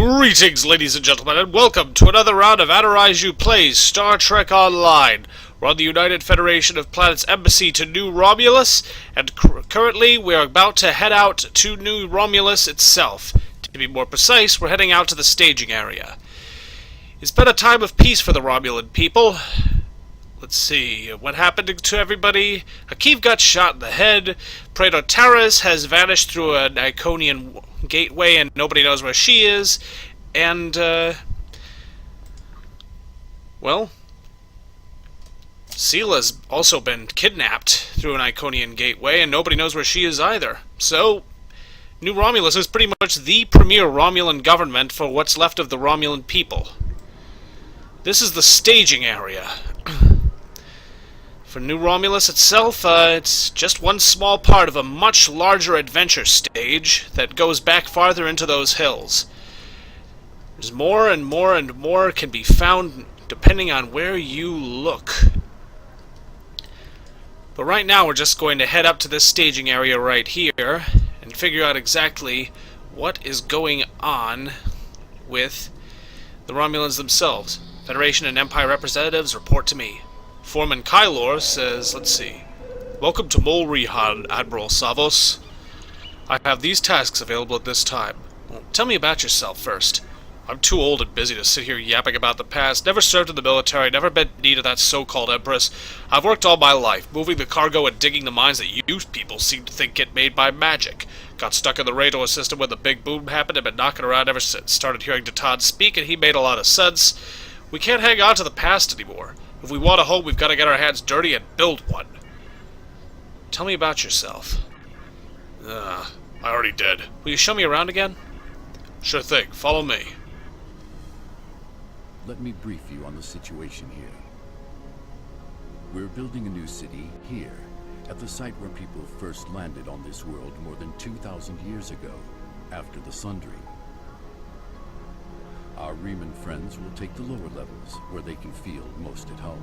Greetings, ladies and gentlemen, and welcome to another round of Adiraiju Plays Star Trek Online. We're on the United Federation of Planets Embassy to New Romulus, and currently we're about to head out to New Romulus itself. To be more precise, we're heading out to the staging area. It's been a time of peace for the Romulan people. Let's see, what happened to everybody? Hakeem got shot in the head, Praetor Taras has vanished through an Iconian gateway and nobody knows where she is, and, well, Seela's also been kidnapped through an Iconian gateway and nobody knows where she is either. So, New Romulus is pretty much the premier Romulan government for what's left of the Romulan people. This is the staging area. For New Romulus itself, it's just one small part of a much larger adventure stage that goes back farther into those hills. There's more and more and more can be found depending on where you look. But right now we're just going to head up to this staging area right here and figure out exactly what is going on with the Romulans themselves. Federation and Empire representatives report to me. Foreman Kylor says, let's see. Welcome to Mol Rihan, Admiral Savos. I have these tasks available at this time. Well, tell me about yourself first. I'm too old and busy to sit here yapping about the past. Never served in the military, never been in need of that so-called Empress. I've worked all my life, moving the cargo and digging the mines that you people seem to think get made by magic. Got stuck in the radar system when the big boom happened and been knocking around ever since. Started hearing Datan speak and he made a lot of sense. We can't hang on to the past anymore. If we want a home, we've got to get our hands dirty and build one. Tell me about yourself. I already did. Will you show me around again? Sure thing. Follow me. Let me brief you on the situation here. We're building a new city here, at the site where people first landed on this world more than 2,000 years ago, after the Sundering. Our Reman friends will take the lower levels, where they can feel most at home.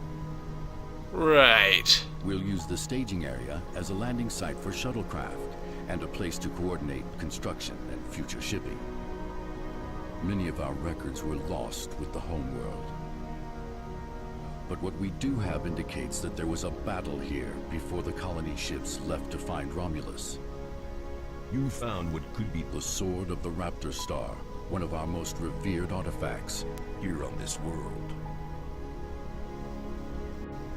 Right. We'll use the staging area as a landing site for shuttlecraft, and a place to coordinate construction and future shipping. Many of our records were lost with the homeworld. But what we do have indicates that there was a battle here before the colony ships left to find Romulus. You found what could be The Sword of the Raptor Star, one of our most revered artifacts here on this world.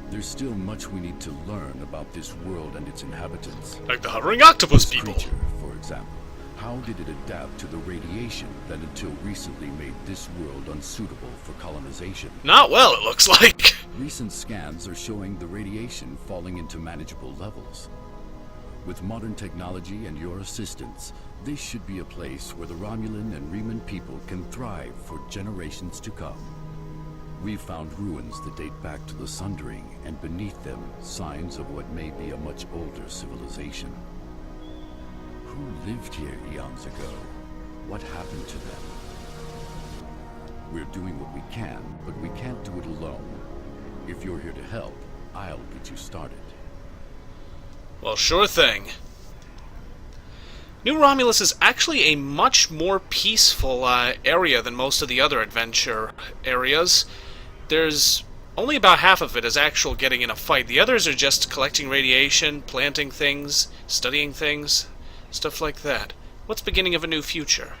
There's still much we need to learn about this world and its inhabitants. Like the hovering octopus This people. creature, for example. How did it adapt to the radiation that until recently made this world unsuitable for colonization? Not well, it looks like. Recent scans are showing the radiation falling into manageable levels. With modern technology and your assistance, this should be a place where the Romulan and Reman people can thrive for generations to come. We've found ruins that date back to the Sundering, and beneath them, signs of what may be a much older civilization. Who lived here eons ago? What happened to them? We're doing what we can, but we can't do it alone. If you're here to help, I'll get you started. Well, sure thing. New Romulus is actually a much more peaceful area than most of the other adventure areas. There's only about half of it is actual getting in a fight. The others are just collecting radiation, planting things, studying things, stuff like that. What's beginning of a new future?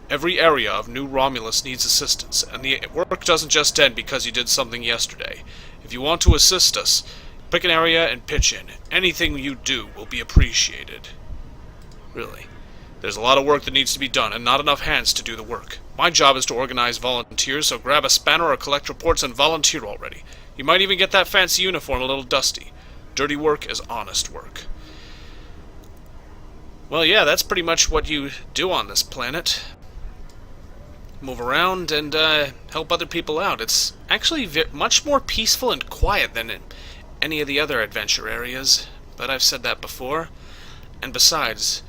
Every area of New Romulus needs assistance, and the work doesn't just end because you did something yesterday. If you want to assist us, pick an area and pitch in. Anything you do will be appreciated. Really. There's a lot of work that needs to be done, and not enough hands to do the work. My job is to organize volunteers, so grab a spanner or collect reports and volunteer already. You might even get that fancy uniform a little dusty. Dirty work is honest work. Well, yeah, that's pretty much what you do on this planet. Move around and help other people out. It's actually much more peaceful and quiet than in any of the other adventure areas, but I've said that before. And besides,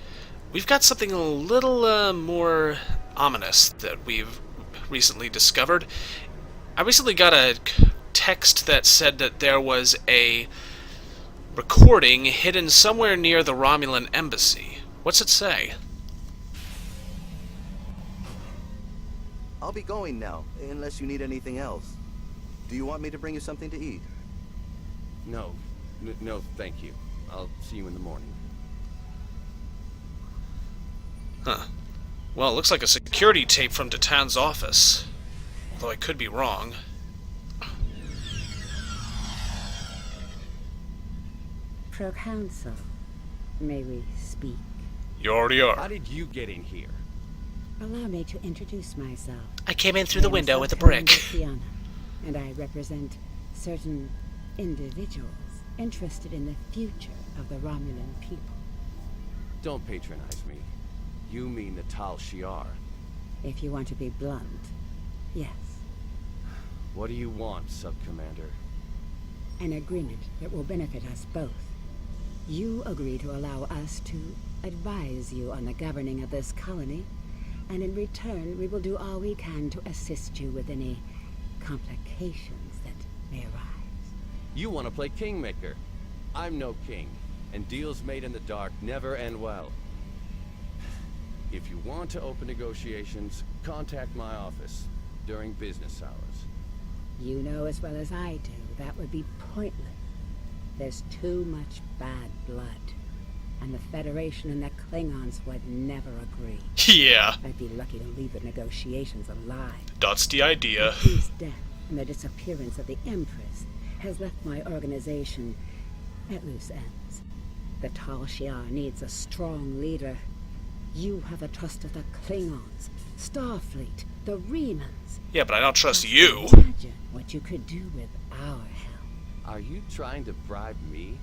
we've got something a little more ominous that we've recently discovered. I recently got a text that said that there was a recording hidden somewhere near the Romulan embassy. What's it say? I'll be going now, unless you need anything else. Do you want me to bring you something to eat? No. No, thank you. I'll see you in the morning. Huh. Well, it looks like a security tape from Datan's office. Although I could be wrong. Proconsul, may we speak? You already How are. did you get in here? Allow me to introduce myself. I came in through the I am window with a Subcommander brick. Fiona, and I represent certain individuals interested in the future of the Romulan people. Don't patronize me. You mean the Tal Shiar. If you want to be blunt, yes. What do you want, Sub-Commander? An agreement that will benefit us both. You agree to allow us to advise you on the governing of this colony, and in return we will do all we can to assist you with any complications that may arise. You want to play Kingmaker. I'm no king, and deals made in the dark never end well. If you want to open negotiations, contact my office during business hours. You know as well as I do that would be pointless. There's too much bad blood, and the Federation and the Klingons would never agree. Yeah, I'd be lucky to leave the negotiations alive. that's the idea. His death and the disappearance of the Empress has left my organization at loose ends. The Tal Shiar needs a strong leader. You have the trust of the Klingons, Starfleet, the Remans. Yeah, but I don't trust you. Imagine what you could do with our help. Are you trying to bribe me?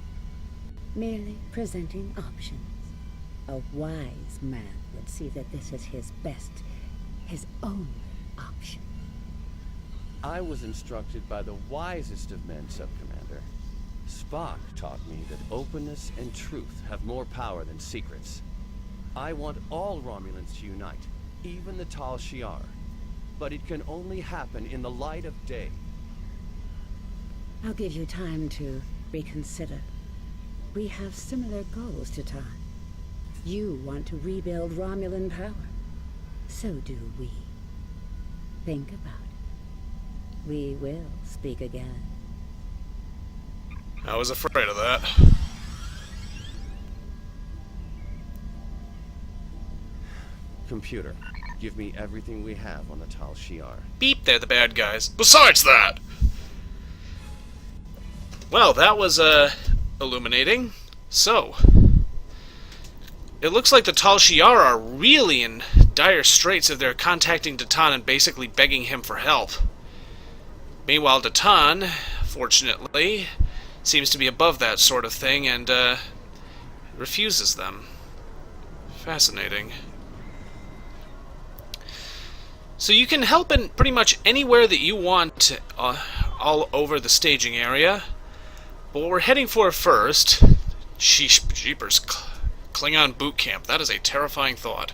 Merely presenting options. A wise man would see that this is his best, his only option. I was instructed by the wisest of men, Sub-Commander. Spock taught me that openness and truth have more power than secrets. I want all Romulans to unite, even the Tal Shiar. But it can only happen in the light of day. I'll give you time to reconsider. We have similar goals to time. You want to rebuild Romulan power. So do we. Think about it. We will speak again. I was afraid of that. Computer, give me everything we have on the Tal Shiar. Beep, they're the bad guys. Besides that! Well, that was, illuminating. So, it looks like the Tal Shiar are really in dire straits if they're contacting Datan and basically begging him for help. Meanwhile, Datan, fortunately, seems to be above that sort of thing and, refuses them. Fascinating. So you can help in pretty much anywhere that you want, all over the staging area. But what we're heading for first... Jeepers. Klingon boot camp. That is a terrifying thought.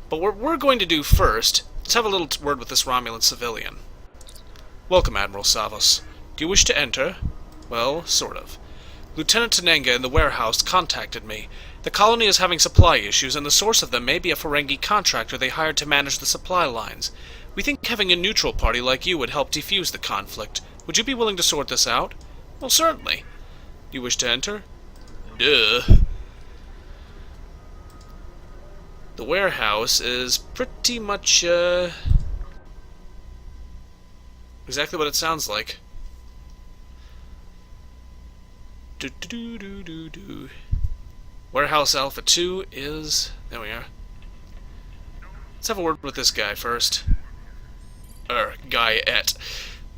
But what we're going to do first... Let's have a little word with this Romulan civilian. Welcome, Admiral Savos. Do you wish to enter? Well, sort of. Lieutenant Tenenga in the warehouse contacted me. The colony is having supply issues, and the source of them may be a Ferengi contractor they hired to manage the supply lines. We think having a neutral party like you would help defuse the conflict. Would you be willing to sort this out? Well, certainly. Do you wish to enter? Duh. The warehouse is pretty much, exactly what it sounds like. Do. Warehouse Alpha 2 is... There we are. Let's have a word with this guy first. Guy-ette.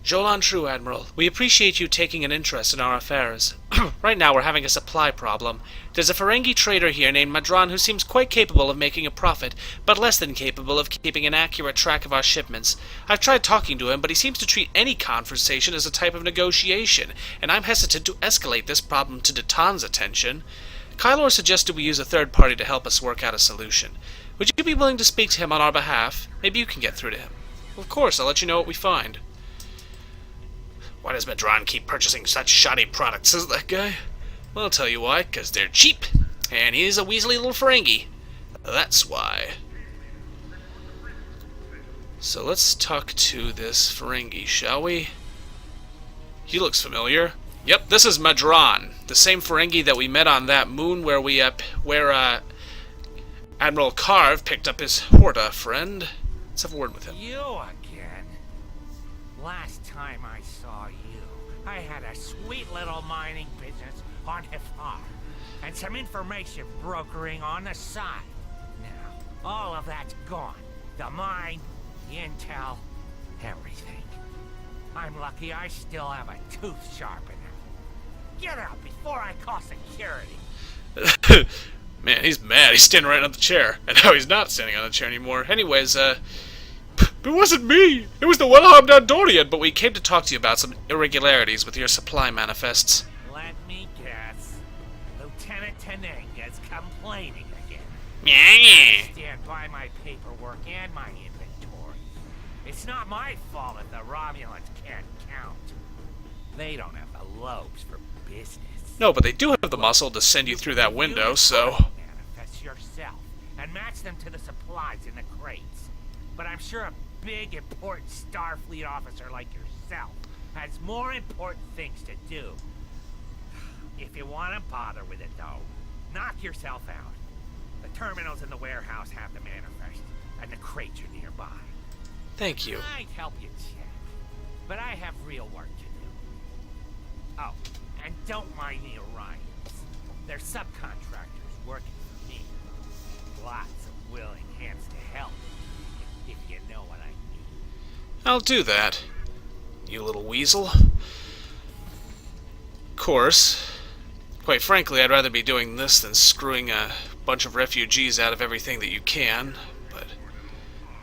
Jolan True, Admiral. We appreciate you taking an interest in our affairs. Right now we're having a supply problem. There's a Ferengi trader here named Madran who seems quite capable of making a profit, but less than capable of keeping an accurate track of our shipments. I've tried talking to him, but he seems to treat any conversation as a type of negotiation, and I'm hesitant to escalate this problem to Datan's attention. Kylor suggested we use a third party to help us work out a solution. Would you be willing to speak to him on our behalf? Maybe you can get through to him. Of course, I'll let you know what we find. Why does Madran keep purchasing such shoddy products, says that guy? Well, I'll tell you why, 'cause they're cheap, and he's a weaselly little Ferengi. That's why. So let's talk to this Ferengi, shall we? He looks familiar. Yep, this is Madron, the same Ferengi that we met on that moon where Admiral Carve picked up his Horta friend. Let's have a word with him. You again? Last time I saw you, I had a sweet little mining business on Hifar, and some information brokering on the side. Now, all of that's gone. The mine, the intel, everything. I'm lucky I still have a tooth sharp enough. Get out before I call security. Man, he's mad. He's standing right on the chair. And now he's not standing on the chair anymore. Anyways, it wasn't me. It was the one-armed Andorian, but we came to talk to you about some irregularities with your supply manifests. Let me guess. Lieutenant Tenenga's complaining again. Yeah. Stand by my paperwork and my inventory. It's not my fault if the Romulans can't count. They don't have the lobes for business. No, but they do have the muscle to send you through that window, so... Manifest yourself and match them to the supplies in the crates. But I'm sure a big, important Starfleet officer like yourself has more important things to do. If you want to bother with it, though, knock yourself out. The terminals in the warehouse have the manifest, and the crates are nearby. Thank you. I'd help you check, but I have real work to do. Oh, and don't mind the Orions. They're subcontractors working for me. Lots of willing hands to help, if you know what I mean. I'll do that, you little weasel. Of course, quite frankly, I'd rather be doing this than screwing a bunch of refugees out of everything that you can, but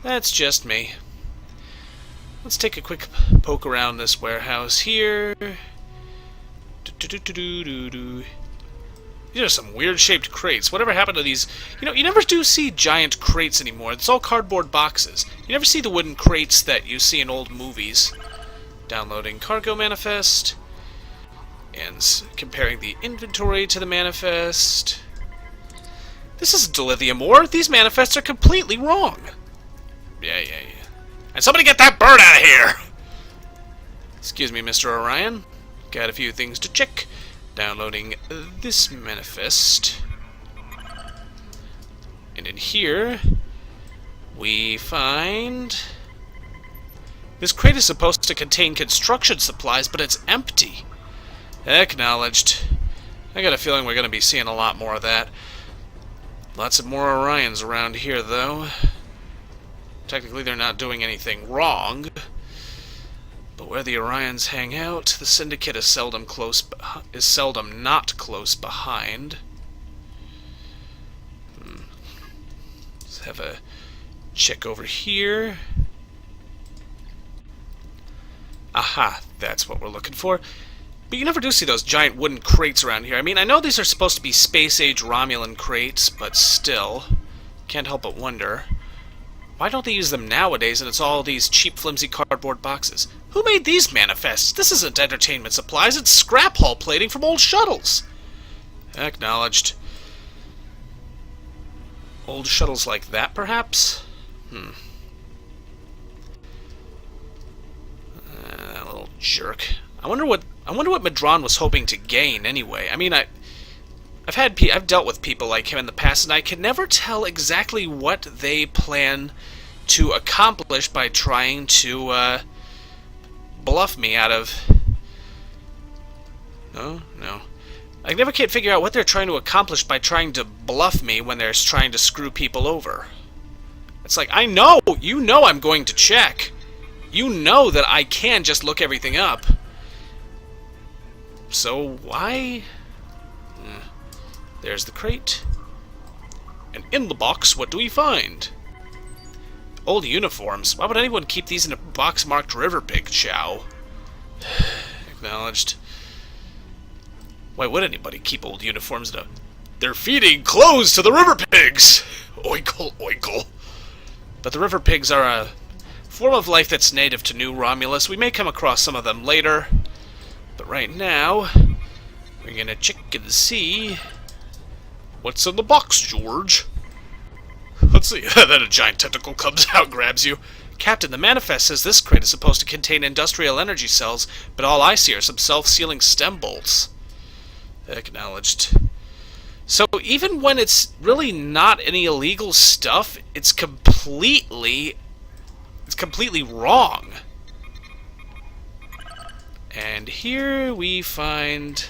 that's just me. Let's take a quick poke around this warehouse here. These are some weird-shaped crates. Whatever happened to these... You know, you never do see giant crates anymore. It's all cardboard boxes. You never see the wooden crates that you see in old movies. Downloading cargo manifest. And comparing the inventory to the manifest. This isn't dilithium ore. These manifests are completely wrong. Yeah. And somebody get that bird out of here! Excuse me, Mr. Orion. Got a few things to check. Downloading this manifest. And in here, we find... This crate is supposed to contain construction supplies, but it's empty. Acknowledged. I got a feeling we're going to be seeing a lot more of that. Lots of more Orions around here, though. Technically, they're not doing anything wrong. But where the Orions hang out, the Syndicate is seldom not close behind. Let's have a check over here. Aha, that's what we're looking for. But you never do see those giant wooden crates around here. I mean, I know these are supposed to be space-age Romulan crates, but still, can't help but wonder, why don't they use them nowadays and it's all these cheap, flimsy cardboard boxes? Who made these manifests? This isn't entertainment supplies, it's scrap hull plating from old shuttles. Acknowledged. Old shuttles like that, perhaps? That little jerk. I wonder what Madron was hoping to gain anyway. I mean, I've dealt with people like him in the past, and I can never tell exactly what they plan to accomplish by trying to bluff me out of... No. I never can figure out what they're trying to accomplish by trying to bluff me when they're trying to screw people over. It's like, I know! You know I'm going to check. You know that I can just look everything up. So why... There's the crate. And in the box, what do we find? Old uniforms. Why would anyone keep these in a box marked River Pig Chow? Acknowledged. Why would anybody keep old uniforms in a... They're feeding clothes to the river pigs! Oinkle, oinkle. But the river pigs are a form of life that's native to New Romulus. We may come across some of them later. But right now, we're gonna check and see... What's in the box, George? Let's see. Then a giant tentacle comes out, grabs you. Captain, the manifest says this crate is supposed to contain industrial energy cells, but all I see are some self-sealing stem bolts. Acknowledged. So even when it's really not any illegal stuff, it's completely wrong. And here we find...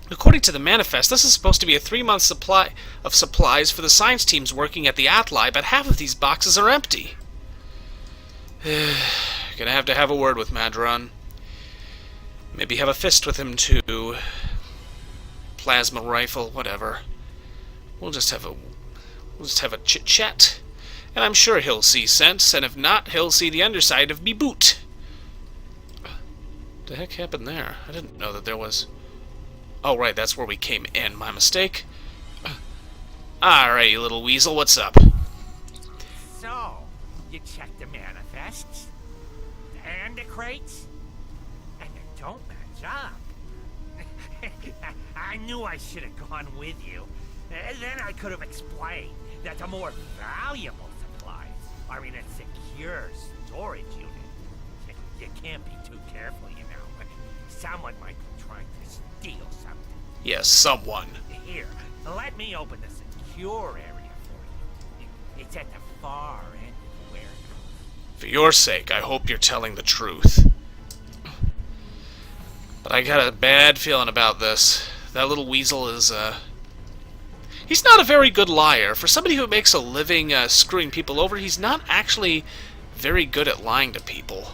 According to the manifest, this is supposed to be a 3-month supply of supplies for the science teams working at the Atli, but half of these boxes are empty. Gonna have to have a word with Madron. Maybe have a fist with him too. Plasma rifle, whatever. We'll just have a chit-chat. And I'm sure he'll see sense, and if not, he'll see the underside of me boot. What the heck happened there? I didn't know that there was... Oh, right, that's where we came in. My mistake. Alright, you little weasel, what's up? So, you checked the manifests? And the crates? And they don't match up. I knew I should have gone with you. Then I could have explained that the more valuable supplies are in a secure storage unit. You can't be too careful, you know. Someone might be trying to steal something. Yes, someone. Here, let me open the secure area for you. It's at the far end of the warehouse. For your sake, I hope you're telling the truth. But I got a bad feeling about this. That little weasel is, he's not a very good liar. For somebody who makes a living screwing people over, he's not actually very good at lying to people.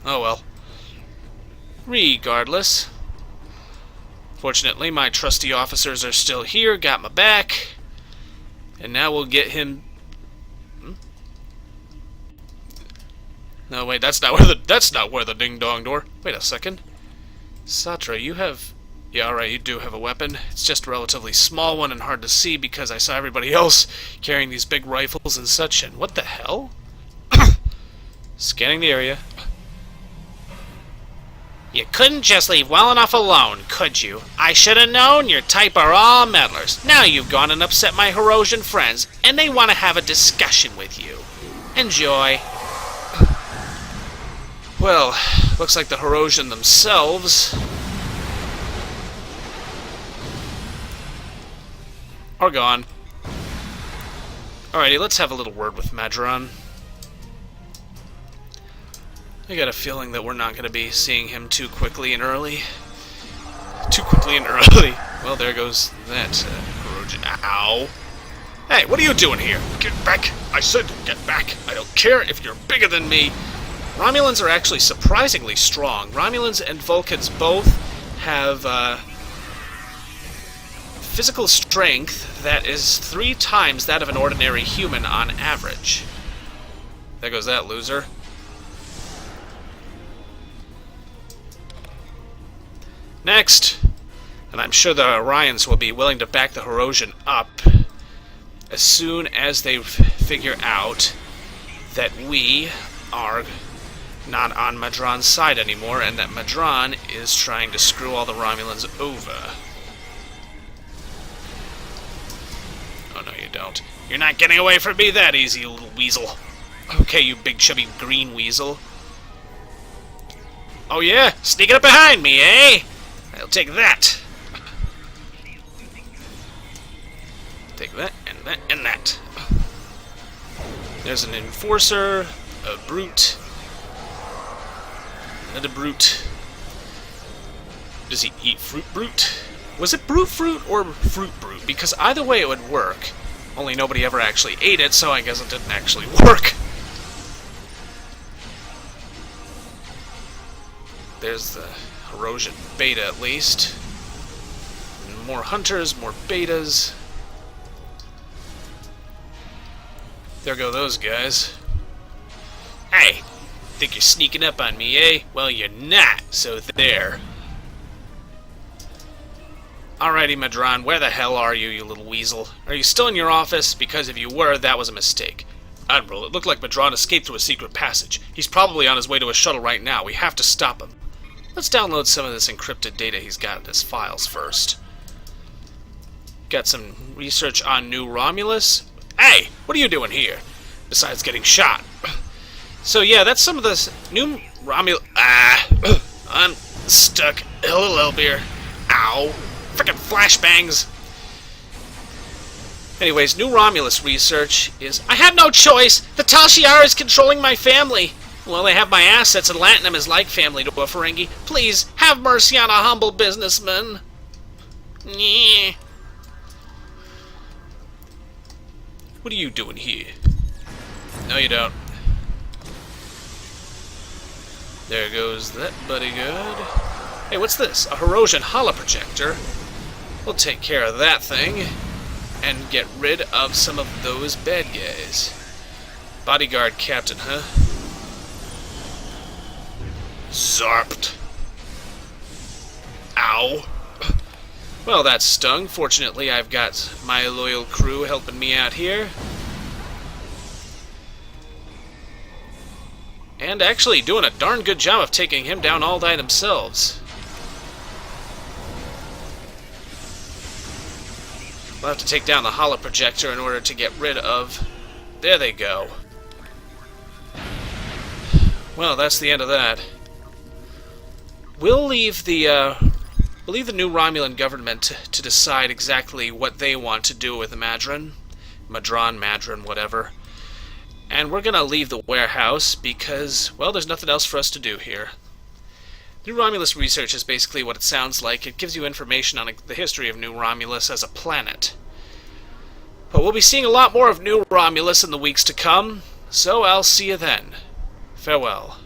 Oh well. Regardless. Fortunately, my trusty officers are still here, got my back. And now we'll get him... No, wait, that's not where the ding-dong door... Wait a second. Satra, you have... Yeah, alright, you do have a weapon. It's just a relatively small one and hard to see because I saw everybody else carrying these big rifles and such, and what the hell? Scanning the area. You couldn't just leave well enough alone, could you? I should have known your type are all meddlers. Now you've gone and upset my Herosian friends, and they want to have a discussion with you. Enjoy. Well, looks like the Herosian themselves are gone. Alrighty, let's have a little word with Madron. I got a feeling that we're not going to be seeing him too quickly and early. Too quickly and early. Well, there goes that Herosian. Ow. Hey, what are you doing here? Get back. I said get back. I don't care if you're bigger than me. Romulans are actually surprisingly strong. Romulans and Vulcans both have physical strength that is 3 times that of an ordinary human on average. There goes that loser. Next, and I'm sure the Orions will be willing to back the Herosian up as soon as they figure out that we are not on Madron's side anymore, and that Madron is trying to screw all the Romulans over. Oh, no, you don't. You're not getting away from me that easy, you little weasel. Okay, you big chubby green weasel. Oh yeah? Sneaking up behind me, eh? I'll take that. Take that, and that, and that. There's an enforcer, a brute, another brute. Does he eat fruit brute? Was it brute fruit or fruit brute? Because either way it would work. Only nobody ever actually ate it, so I guess it didn't actually work. There's the Herosian beta, at least. More hunters, more betas. There go those guys. Hey, think you're sneaking up on me, eh? Well, you're not, so there. Alrighty, Madron, where the hell are you, you little weasel? Are you still in your office? Because if you were, that was a mistake. Admiral, it looked like Madron escaped through a secret passage. He's probably on his way to a shuttle right now. We have to stop him. Let's download some of this encrypted data he's got in his files first. Got some research on New Romulus. Hey, what are you doing here? Besides getting shot. So yeah, that's some of the new Romulus. I'm stuck. Hello, beer. Ow. Frickin' flashbangs. Anyways, New Romulus research is... I had no choice! The Tal Shiar is controlling my family! Well, they have my assets, and Latinum is like family to a Ferengi. Please, have mercy on a humble businessman. Nyeh. What are you doing here? No, you don't. There goes that buddy good. Hey, what's this? A Herosian holoprojector. We'll take care of that thing. And get rid of some of those bad guys. Bodyguard captain, huh? Zarped. Ow. Well, that stung. Fortunately, I've got my loyal crew helping me out here. And actually doing a darn good job of taking him down all by themselves. We'll have to take down the holoprojector in order to get rid of... There they go. Well, that's the end of that. We'll leave the new Romulan government to decide exactly what they want to do with the Madron, whatever. And we're gonna leave the warehouse because, well, there's nothing else for us to do here. New Romulus research is basically what it sounds like. It gives you information on the history of New Romulus as a planet. But we'll be seeing a lot more of New Romulus in the weeks to come, so I'll see you then. Farewell.